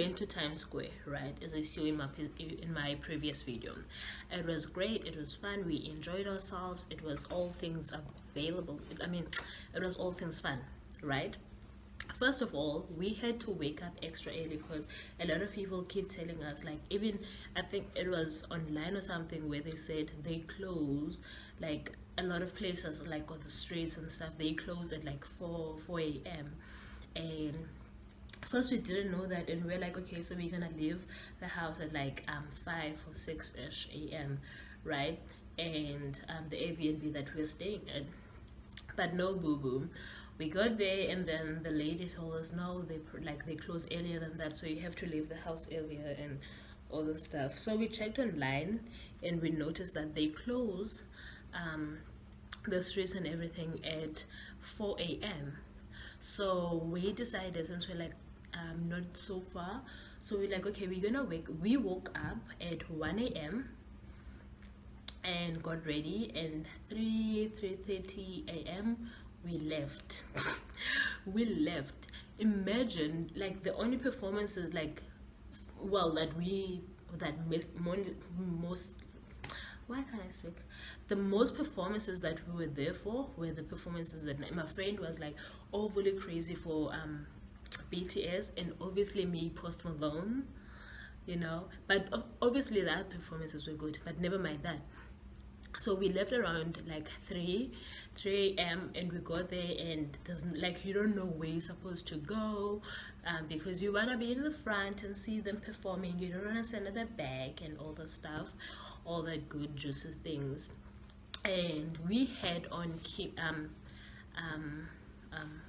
went to Times Square, right, as I saw in my previous video. It was great, it was fun, we enjoyed ourselves, it was all things available. I mean, it was all things fun, right? First of all, we had to wake up extra early because a lot of people keep telling us, like, even I think it was online or something where they said they close, like a lot of places like on the streets and stuff, they close at like 4 a.m. And first we didn't know that, and we're like, okay, so we're gonna leave the house at like 5 or 6 ish a.m., right? And the Airbnb that we're staying at. But no, boo boo, we got there and then the lady told us no, they close earlier than that, so you have to leave the house earlier and all this stuff. So we checked online and we noticed that they close the streets and everything at 4 a.m. So we decided, since we're like not so far, so we're like, okay, we woke up at 1 a.m. and got ready, and 3:30 a.m. we left. We left. Imagine, like, the only performances, like, well, most, why can't I speak? The most performances that we were there for were the performances that my friend was like overly crazy for BTS, and obviously me, Post Malone, you know. But obviously the other performances were good, but never mind that. So we left around like 3 a.m. and we got there, and there's like, you don't know where you're supposed to go, because you want to be in the front and see them performing. You don't want to stand at the back and all the stuff, all that good juicy things. And we had on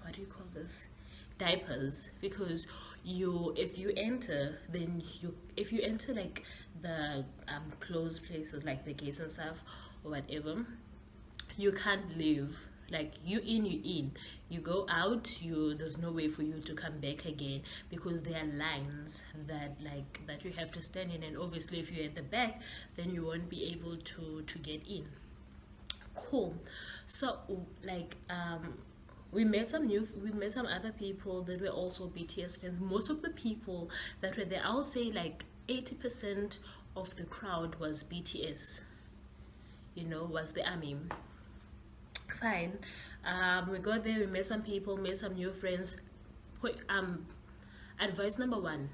what do you call this, diapers, because if you enter, if you enter like the closed places like the gates and stuff or whatever, you can't leave. Like, you in, you go out, there's no way for you to come back again, because there are lines that you have to stand in, and obviously if you're at the back, then you won't be able to get in. Cool. So like we met some other people that were also BTS fans. Most of the people that were there, I'll say like 80% of the crowd was BTS, was the army. Fine. We got there, we met some people, made some new friends. Advice number one: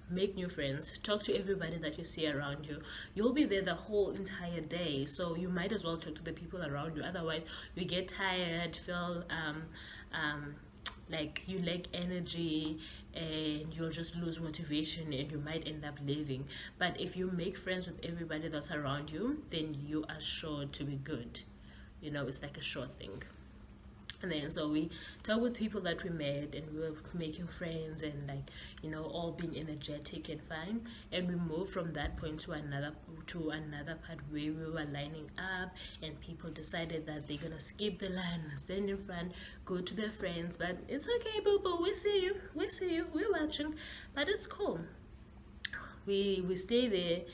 make new friends, talk to everybody that you see around you. You'll be there the whole entire day, so you might as well talk to the people around you. Otherwise you get tired, feel like you lack energy, and you'll just lose motivation and you might end up leaving. But if you make friends with everybody that's around you, then you are sure to be good. It's like a sure thing. And then so we talked with people that we met, and we were making friends, and like, all being energetic and fine. And we moved from that point to another part where we were lining up, and people decided that they're gonna skip the line, stand in front, go to their friends. But it's okay, boo boo, we see you, we're watching. But it's cool. We stay there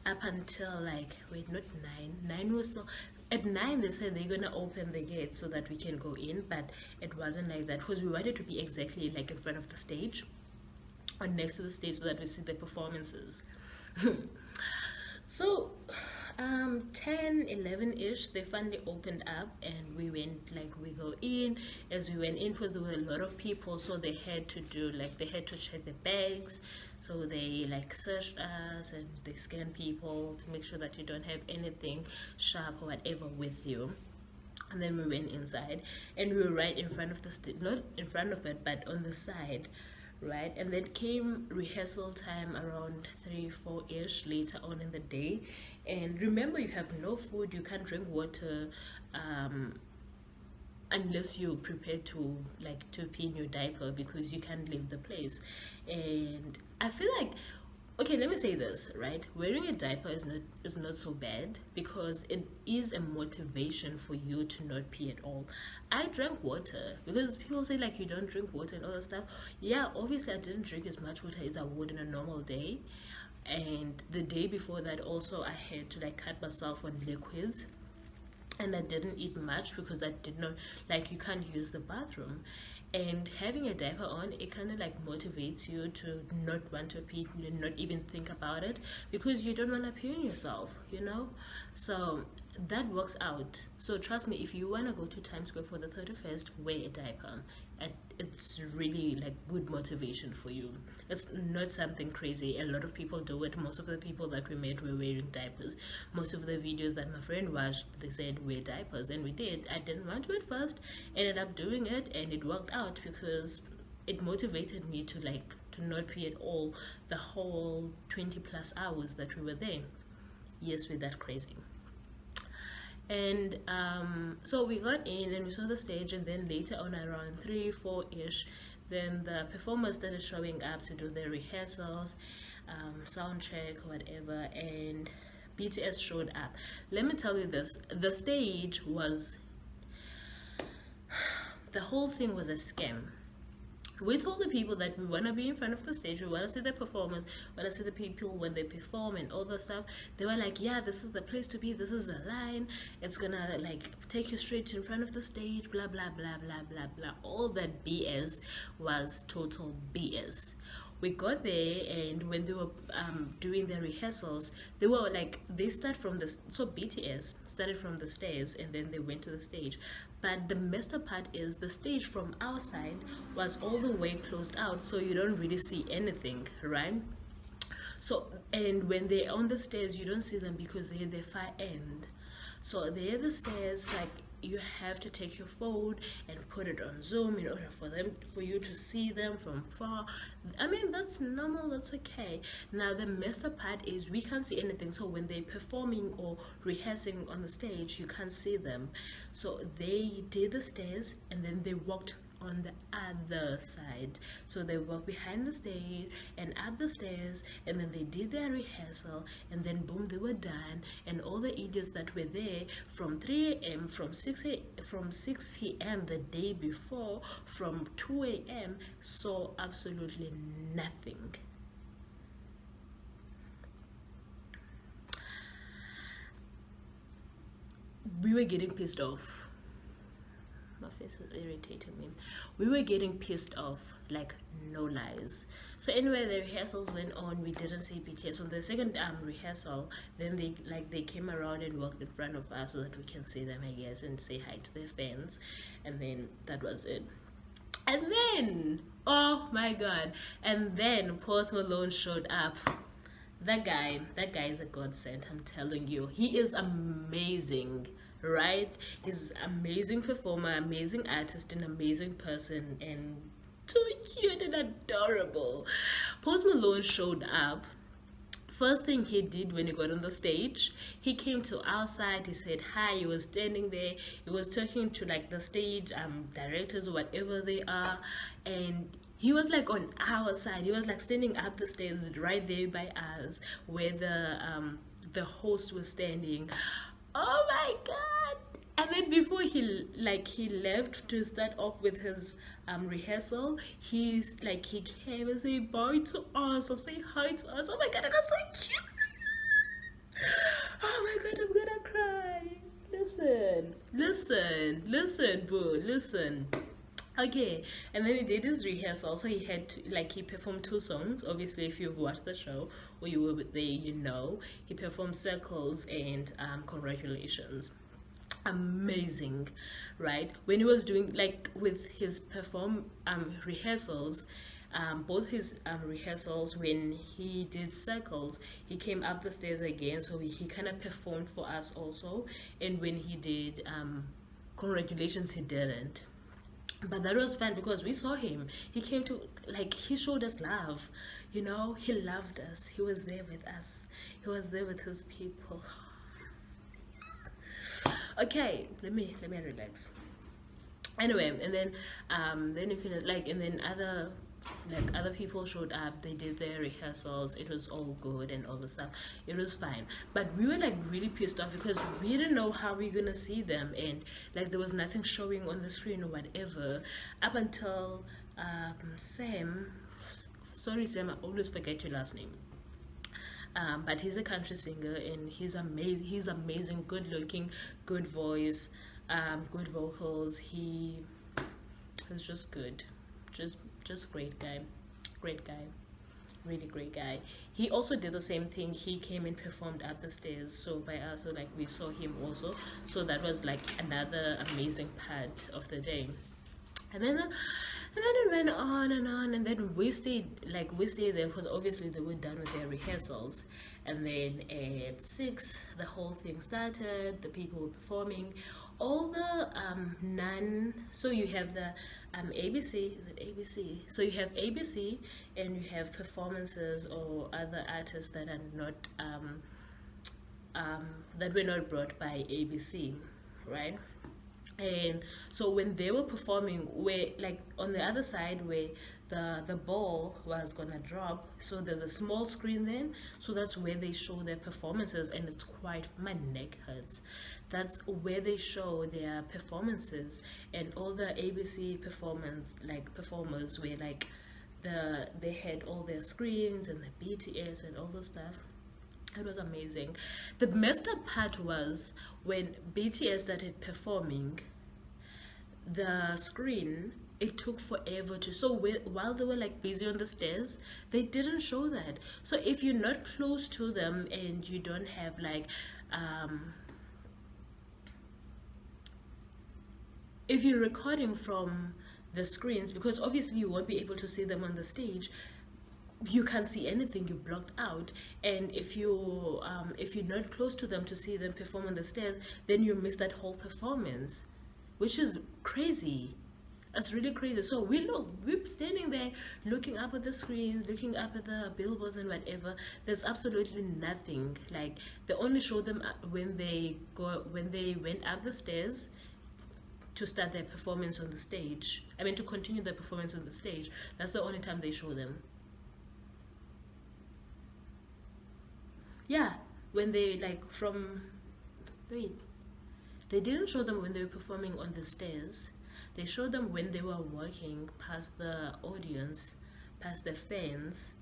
up until like, wait, not 9 was still. At 9 they said they're gonna open the gate so that we can go in, but it wasn't like that, because we wanted to be exactly like in front of the stage, or next to the stage, so that we see the performances. So 10-11 ish they finally opened up, and we go in. As we went in, because there were a lot of people, so they had to check the bags. So they like searched us, and they scanned people to make sure that you don't have anything sharp or whatever with you. And then we went inside, and we were right in front of the stage, not in front of it, but on the side, right? And then came rehearsal time around 3-4 ish later on in the day. And remember, you have no food, you can't drink water unless you're prepared to pee in your diaper, because you can't leave the place. And I feel like, okay, let me say this, right? Wearing a diaper is not so bad, because it is a motivation for you to not pee at all. I drank water, because people say like you don't drink water and all that stuff. Yeah, obviously I didn't drink as much water as I would in a normal day. And the day before that also, I had to like cut myself on liquids, and I didn't eat much because I did not, like, you can't use the bathroom. And having a diaper on, it kind of like motivates you to not want to pee, to not even think about it, because you don't want to pee on yourself, you know. So that works out. So trust me, if you want to go to Times Square for the 31st, wear a diaper. It's really like good motivation for you. It's not something crazy. A lot of people do it. Most of the people that we met were wearing diapers. Most of the videos that my friend watched, they said wear diapers, and we did. I didn't want to at first, ended up doing it, and it worked out because it motivated me to like to not pee at all the whole 20 plus hours that we were there. Yes, we're that crazy. And so we got in and we saw the stage, and then later on around 3 4 ish, then the performers started showing up to do their rehearsals, sound check, whatever, and BTS showed up. Let me tell you this, the stage was, the whole thing was a scam. We told the people that we want to be in front of the stage, we want to see the performers, we want to see the people when they perform and all the stuff. They were like, yeah, this is the place to be, this is the line, it's gonna like take you straight in front of the stage, blah blah blah blah blah blah. All that BS was total BS. We got there, and when they were doing their rehearsals, they were like, they start from the, so BTS started from the stairs and then they went to the stage. But the messed up part is the stage from our side was all the way closed out, so you don't really see anything, right? So, and when they're on the stairs, you don't see them because they're the far end. So they're the stairs, like you have to take your phone and put it on Zoom in order for you to see them from far. I mean, that's normal, that's okay. Now the messed up part is we can't see anything, so when they're performing or rehearsing on the stage, you can't see them. So they did the stairs and then they walked on the other side. So they walked behind the stage and up the stairs, and then they did their rehearsal, and then boom, they were done. And all the idiots that were there from 3 a.m., from 6 p.m. the day before, from 2 a.m. saw absolutely nothing. We were getting pissed off. My face is irritating me. We were getting pissed off, like no lies. So anyway, the rehearsals went on. We didn't see BTS on the second rehearsal. Then they came around and walked in front of us so that we can see them, I guess, and say hi to their fans. And then that was it. And then, oh my god, and then Post Malone showed up. That guy is a godsend, I'm telling you. He is amazing, right? He's an amazing performer, amazing artist, an amazing person, and so cute and adorable. Post Malone showed up. First thing he did when he got on the stage, he came to our side, he said hi, he was standing there, he was talking to like the stage directors or whatever they are, and he was like on our side. He was like standing up the stairs right there by us where the host was standing. Oh my god. And then before he left to start off with his rehearsal, he came and say bye to us or say hi to us. Oh my god, it was so cute. Oh my god, I'm gonna cry. Listen, boo, listen. Okay, and then he did his rehearsal, so he had to, he performed 2 songs. Obviously, if you've watched the show or you were there, you know. He performed Circles and Congratulations. Amazing, right? When he was doing, with his rehearsals, both his rehearsals, when he did Circles, he came up the stairs again, so he kind of performed for us also. And when he did Congratulations, he didn't. But that was fun because we saw him. He came to, he showed us love, you know. He loved us. He was there with us. He was there with his people. Okay, let me relax. Anyway, and then he finished, and then other people showed up. They did their rehearsals. It was all good and all the stuff. It was fine, but we were really pissed off because we didn't know how we were gonna see them, and there was nothing showing on the screen or whatever up until Sam. Sorry, Sam, I always forget your last name. But he's a country singer and he's amazing. He's amazing, good looking, good voice, good vocals. He's just good, just great guy, great guy, really great guy. He also did the same thing. He came and performed up the stairs, so by us, so like we saw him also. So that was like another amazing part of the day. And then it went on and on, and then we stayed there because obviously they were done with their rehearsals. And then at 6 the whole thing started, the people were performing, all the so you have the ABC, is it ABC? So you have ABC, and you have performances or other artists that are not that were not brought by ABC, right? And so when they were performing, where like on the other side where the ball was gonna drop, so there's a small screen then, so that's where they show their performances, and it's quite, my neck hurts. That's where they show their performances, and all the ABC performers were like they had all their screens and the BTS and all the stuff. It was amazing. The messed up part was when BTS started performing, the screen, it took forever to, so while they were like busy on the stairs, they didn't show that. So if you're not close to them and you don't have like if you're recording from the screens, because obviously you won't be able to see them on the stage, you can't see anything, you're blocked out. And if you're not close to them to see them perform on the stairs, then you miss that whole performance, which is crazy. That's really crazy. So we're standing there looking up at the screens, looking up at the billboards and whatever. There's absolutely nothing. Like they only show them when they went up the stairs to start their performance on the stage. I mean, to continue their performance on the stage. That's the only time they show them. Yeah, when they they didn't show them when they were performing on the stairs. They showed them when they were walking past the audience, past the fans,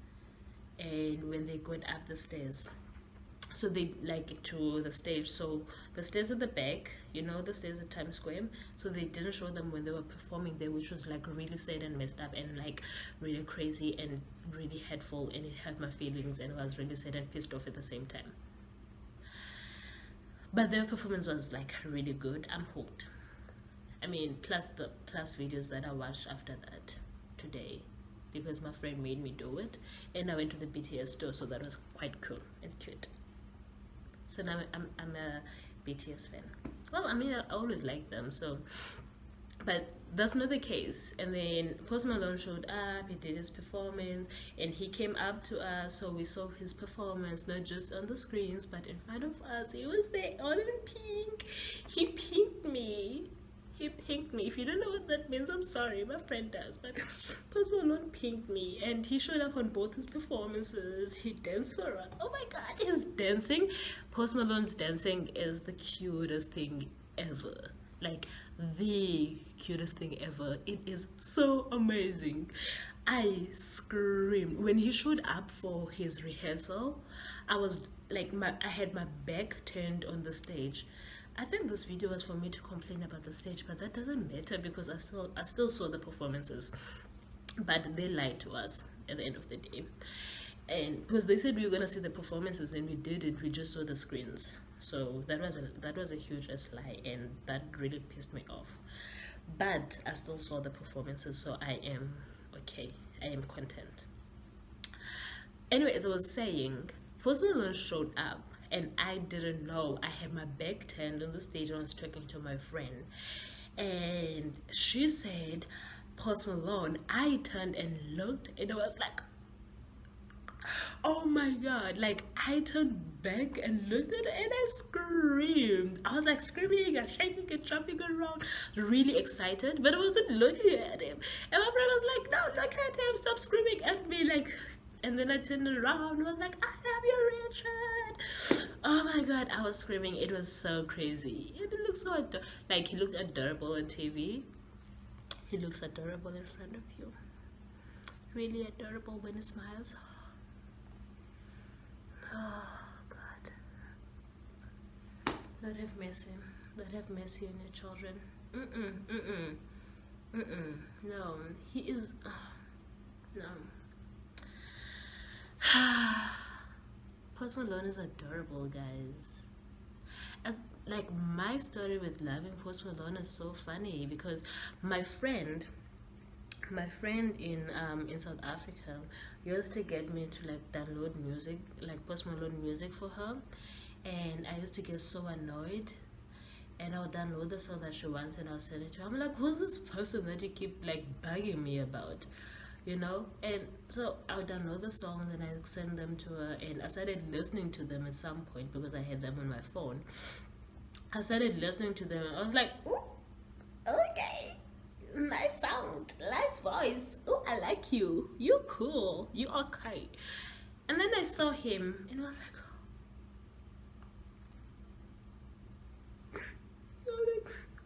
and when they got up the stairs. So they to the stage. So the stairs at the back, the stairs at Times Square. So they didn't show them when they were performing there, which was like really sad and messed up and like really crazy and really hurtful, and it hurt my feelings, and I was really sad and pissed off at the same time. But their performance was like really good. I'm hooked. I mean, plus videos that I watched after that today, because my friend made me do it, and I went to the BTS store, so that was quite cool and cute. So now I'm a BTS fan. Well, I mean, I always liked them, so, but that's not the case. And then Post Malone showed up, he did his performance, and he came up to us, so we saw his performance, not just on the screens, but in front of us. He was there all in pink. He pinked me. He pinked me. If you don't know what that means, I'm sorry, my friend does, but Post Malone pinked me, and he showed up on both his performances. He danced for us. Oh my god, his dancing, Post Malone's dancing is the cutest thing ever. Like, the cutest thing ever. It is so amazing. I screamed when he showed up for his rehearsal. I was like, I had my back turned on the stage. I think this video was for me to complain about the stage, but that doesn't matter because I still saw the performances. But they lied to us at the end of the day, and because they said we were gonna see the performances, and we didn't. We just saw the screens. So that was a huge lie, and that really pissed me off. But I still saw the performances, so I am okay. I am content. Anyway, as I was saying, Post Malone showed up, and I didn't know. I had my back turned on the stage, and I was talking to my friend, and she said, Post Malone. I turned and looked, and I was like, oh my god. Like, I turned back and looked at it, and I screamed. I was like screaming and shaking and jumping around, really excited, but I wasn't looking at him. And my friend was like, no, look at him, stop screaming at me. Like, and then I turned around and was like, I love you, Richard. Oh my god, I was screaming. It was so crazy. And it looked so like, he looked adorable on TV. He looks adorable in front of you. Really adorable when he smiles. Oh god. Lord have mercy. Lord have mercy on your children. Mm-mm. No, he is. No. Post Malone is adorable, guys. And, like, my story with loving Post Malone is so funny because my friend, in South Africa used to get me to like download music, like Post Malone music for her, and I used to get so annoyed. And I'll download the song that she wants and I'll send it to her. I'm like, who's this person that you keep like bugging me about? You know? And so I'll download the songs and I send them to her. And I started listening to them at some point because I had them on my phone. I started listening to them. I was like, ooh, okay. Nice sound, nice voice. Oh, I like you. You're cool. You are okay. And then I saw him and I was like,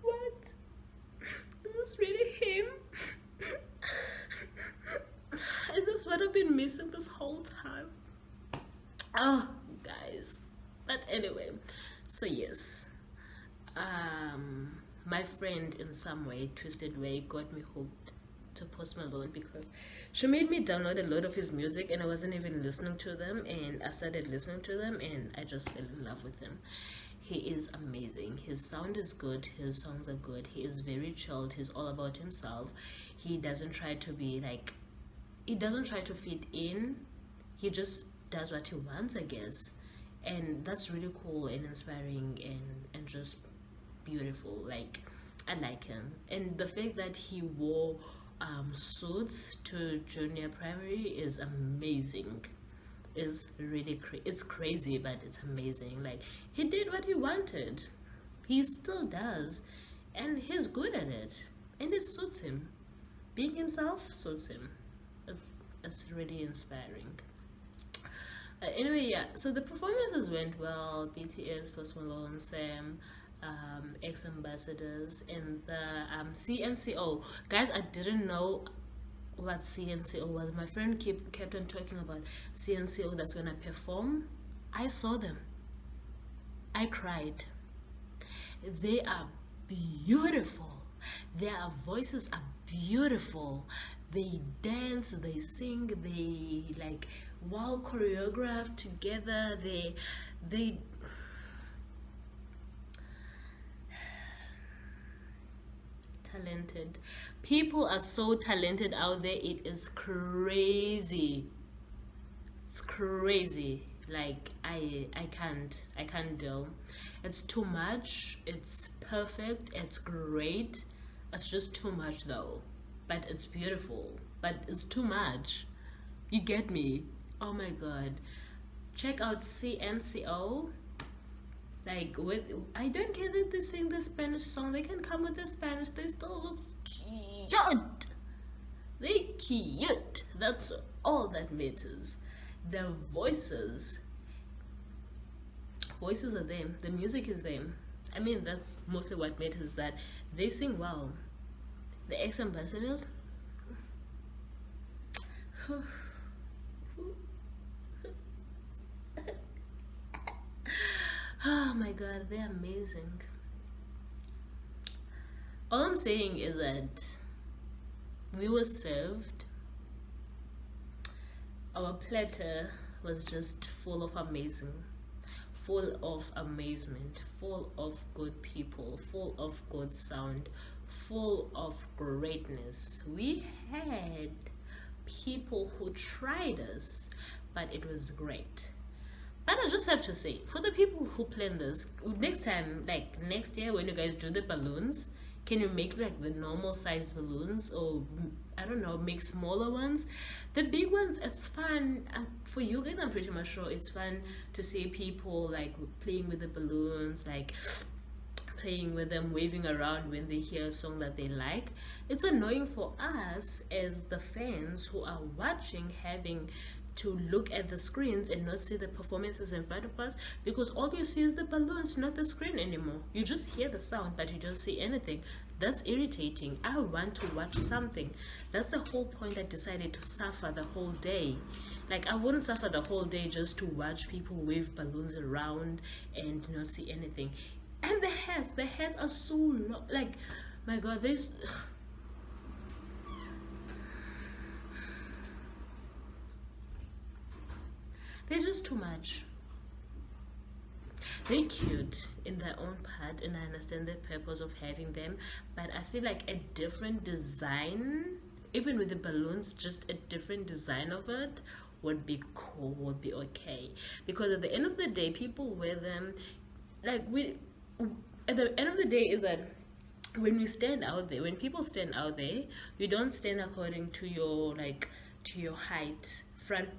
what? Is this really him? Is this what I've been missing this whole time? Oh, guys. But anyway, so yes. My friend in some way, twisted way, got me hooked to Post Malone because she made me download a lot of his music and I wasn't even listening to them, and I started listening to them and I just fell in love with him. He is amazing. His sound is good, his songs are good, he is very chilled, he's all about himself. He doesn't try to be like, he doesn't try to fit in, he just does what he wants, I guess. And that's really cool and inspiring and just beautiful. Like, I like him. And the fact that he wore suits to junior primary is amazing. Is really it's crazy, but it's amazing. Like, he did what he wanted, he still does, and he's good at it, and it suits him. Being himself suits him. It's really inspiring. Anyway, yeah, so the performances went well. BTS, Post Malone, Sam, X Ambassadors, and the CNCO. Guys, I didn't know what CNCO was. My friend kept on talking about CNCO that's gonna perform. I saw them. I cried. They are beautiful. Their voices are beautiful. They dance, they sing, they like well choreographed together. They talented. People are so talented out there. It is crazy. It's crazy. Like, I can't deal. It's too much. It's perfect. It's great. It's just too much though. But it's beautiful. But it's too much. You get me? Oh my god. Check out CNCO. Like, with I don't care that they sing the Spanish song. They can come with the Spanish. They still look cute. They cute. That's all that matters. The voices are them. The music is them. I mean, that's mostly what matters. That they sing well. The ex ambassadors. Oh my god, they're amazing. All I'm saying is that we were served. Our platter was just full of amazing, full of amazement, full of good people, full of good sound, full of greatness. We had people who tried us, but it was great. But I just have to say, for the people who plan this, next time, like next year when you guys do the balloons, can you make like the normal size balloons, or I don't know, make smaller ones? The big ones, it's fun. And for you guys, I'm pretty much sure it's fun to see people like playing with the balloons, like playing with them, waving around when they hear a song that they like. It's annoying for us as the fans who are watching, having to look at the screens and not see the performances in front of us, because all you see is the balloons, not the screen anymore. You just hear the sound, but you don't see anything. That's irritating. I want to watch something. That's the whole point. I decided to suffer the whole day. Like, I wouldn't suffer the whole day just to watch people wave balloons around and not see anything. And the heads are so long. Like, my god, this They're just too much. They're cute in their own part, and I understand the purpose of having them, but I feel like a different design, even with the balloons, just a different design of it would be cool, would be okay. Because at the end of the day, people wear them, like we. At the end of the day, is that when we stand out there, when people stand out there, you don't stand according to your to your height. Front,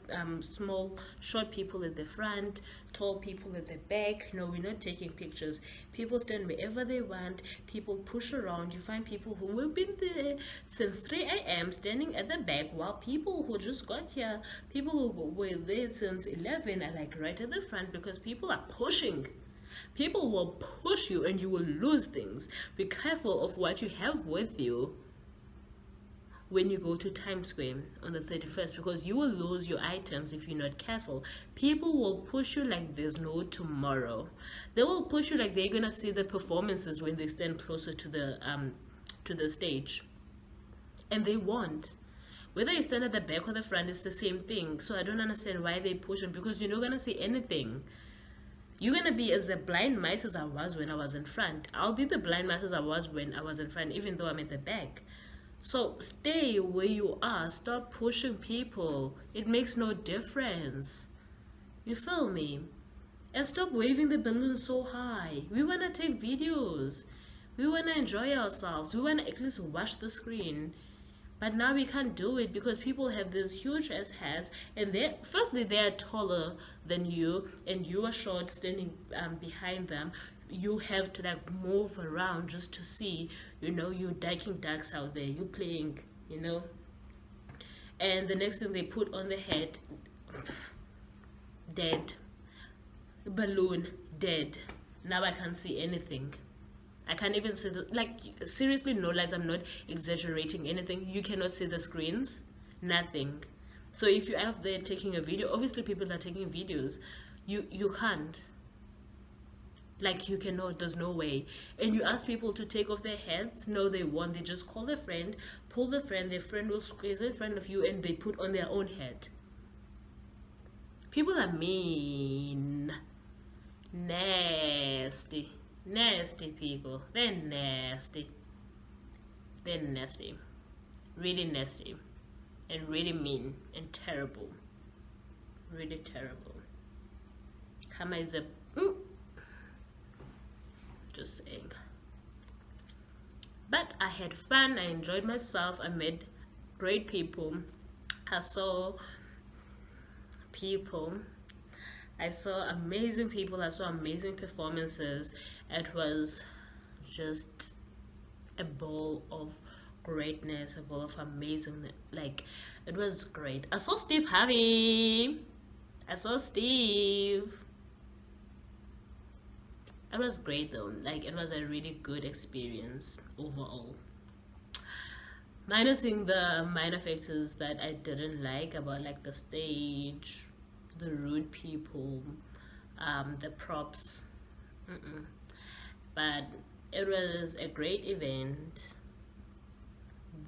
small, short people at the front, tall people at the back. No, we're not taking pictures. People stand wherever they want. People push around. You find people who have been there since 3 a.m. standing at the back, while people who just got here, people who were there since 11 are like right at the front, because people are pushing. People will push you and you will lose things. Be careful of what you have with you when you go to Times Square on the 31st, because you will lose your items if you're not careful. People will push you like there's no tomorrow. They will push you like they're gonna see the performances when they stand closer to the stage, and they won't. Whether you stand at the back or the front, it's the same thing. So I don't understand why they push them, because you're not gonna see anything. You're gonna be as a blind mice as I was when I was in front. I'll be the blind mice as I was when I was in front, even though I'm at the back. So stay where you are. Stop pushing people. It makes no difference. You feel me? And stop waving the balloon so high. We want to take videos. We want to enjoy ourselves. We want to at least watch the screen. But now we can't do it because people have these huge ass hats, and firstly they are taller than you, and you are short standing behind them. You have to like move around just to see, you ducking ducks out there, you playing, and the next thing they put on the head, dead. Balloon, dead. Now I can't see anything. I can't even see seriously, no lies, I'm not exaggerating anything. You cannot see the screens, nothing. So if you're out there taking a video, obviously people are taking videos, you can't. You cannot, there's no way. And you ask people to take off their heads, no, they won't. They just call their friend, pull their friend will squeeze in front of you, and they put on their own head. People are mean, nasty people. They're nasty, really nasty, and really mean and terrible, really terrible. Kama is a just saying. But I had fun, I enjoyed myself, I met great people, I saw amazing people, I saw amazing performances. It was just a bowl of greatness, a bowl of amazing, it was great. I saw Steve Harvey. It was great though. It was a really good experience overall. Minusing the minor factors that I didn't like about the stage, the rude people, the props. But it was a great event.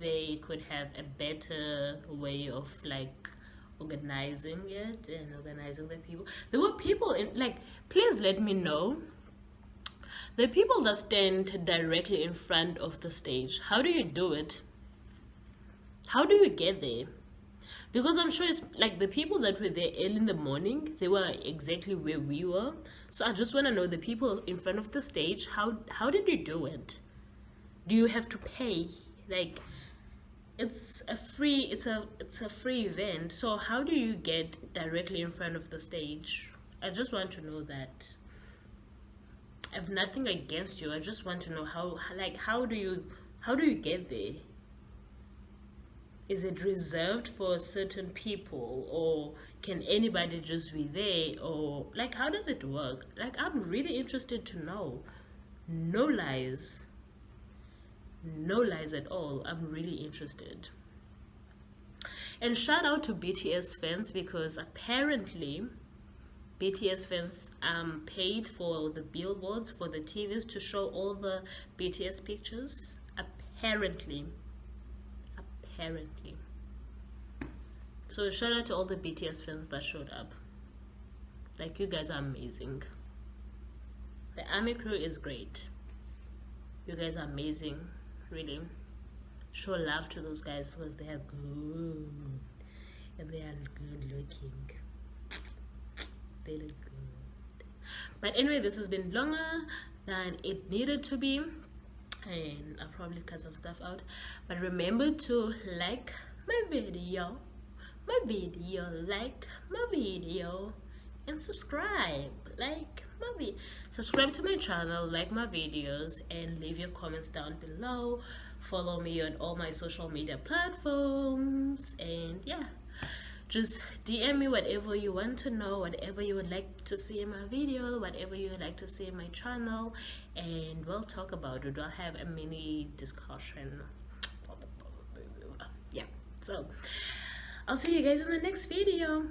They could have a better way of organizing it and organizing the people. There were people in please let me know the people that stand directly in front of the stage. How do you do it? How do you get there? Because I'm sure it's the people that were there early in the morning, they were exactly where we were. So I just want to know the people in front of the stage, how did you do it? Do you have to pay? It's a free event. So how do you get directly in front of the stage? I just want to know that. I have nothing against you. I just want to know how do you get there? Is it reserved for certain people, or can anybody just be there, or how does it work? I'm really interested to know. No lies at all. I'm really interested. And shout out to BTS fans, because apparently BTS fans paid for the billboards, for the TVs to show all the BTS pictures. Apparently. So shout out to all the BTS fans that showed up. Like, you guys are amazing. The army crew is great. You guys are amazing, really. Show love to those guys because they are good and they are good looking. They look good. But anyway, this has been longer than it needed to be, and I'll probably cut some stuff out. But remember to like my video, like my video, and subscribe. Subscribe to my channel, like my videos, and leave your comments down below. Follow me on all my social media platforms, and yeah, just DM me whatever you want to know, whatever you would like to see in my video, whatever you would like to see in my channel, and we'll talk about it. We'll have a mini discussion. Yeah, so I'll see you guys in the next video.